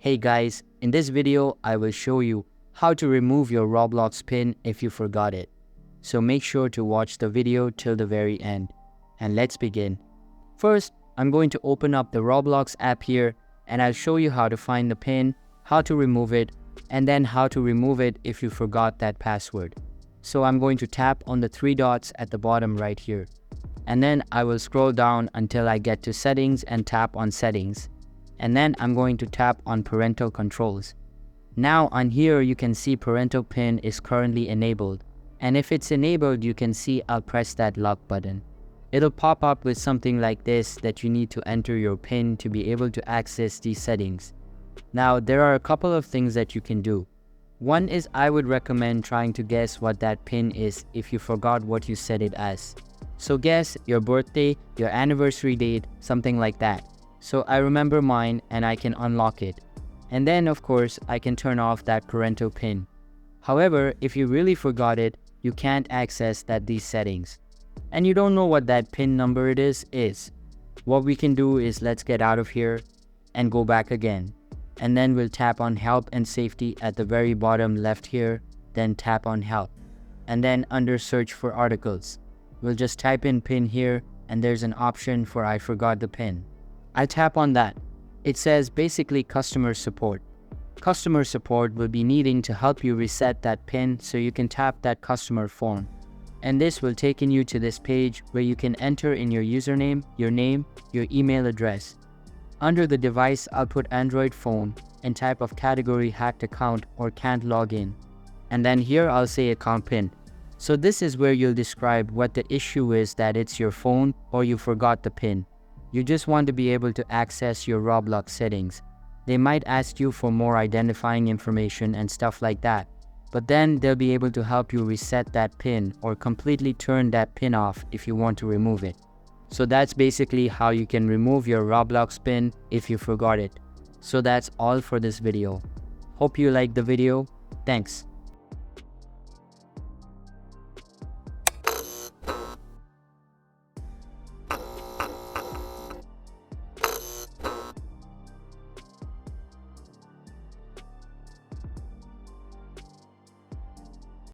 Hey guys, in this video, I will show you how to remove your Roblox pin if you forgot it. So make sure to watch the video till the very end. And let's begin. First, I'm going to open up the Roblox app here and I'll show you how to find the pin, how to remove it, and then how to remove it if you forgot that password. So I'm going to tap on the three dots at the bottom right here. And then I will scroll down until I get to settings and tap on settings. And then I'm going to tap on parental controls. Now on here you can see parental pin is currently enabled. And if it's enabled, you can see I'll press that lock button. It'll pop up with something like this that you need to enter your pin to be able to access these settings. Now there are a couple of things that you can do. One is I would recommend trying to guess what that pin is if you forgot what you set it as. So guess your birthday, your anniversary date, something like that. So I remember mine and I can unlock it. And then of course I can turn off that parental pin. However, if you really forgot it, you can't access these settings. And you don't know what that pin number it is. What we can do is let's get out of here and go back again. And then we'll tap on help and safety at the very bottom left here, then tap on help. And then under search for articles, we'll just type in pin here and there's an option for I forgot the pin. I tap on that. It says basically customer support. Customer support will be needing to help you reset that pin, so you can tap that customer form. And this will take you to this page where you can enter in your username, your name, your email address. Under the device, I'll put Android phone and type of category hacked account or can't log in. And then here I'll say account pin. So this is where you'll describe what the issue is, that it's your phone or you forgot the pin. You just want to be able to access your Roblox settings. They might ask you for more identifying information and stuff like that. But then they'll be able to help you reset that pin or completely turn that pin off if you want to remove it. So that's basically how you can remove your Roblox pin if you forgot it. So that's all for this video. Hope you liked the video. Thanks.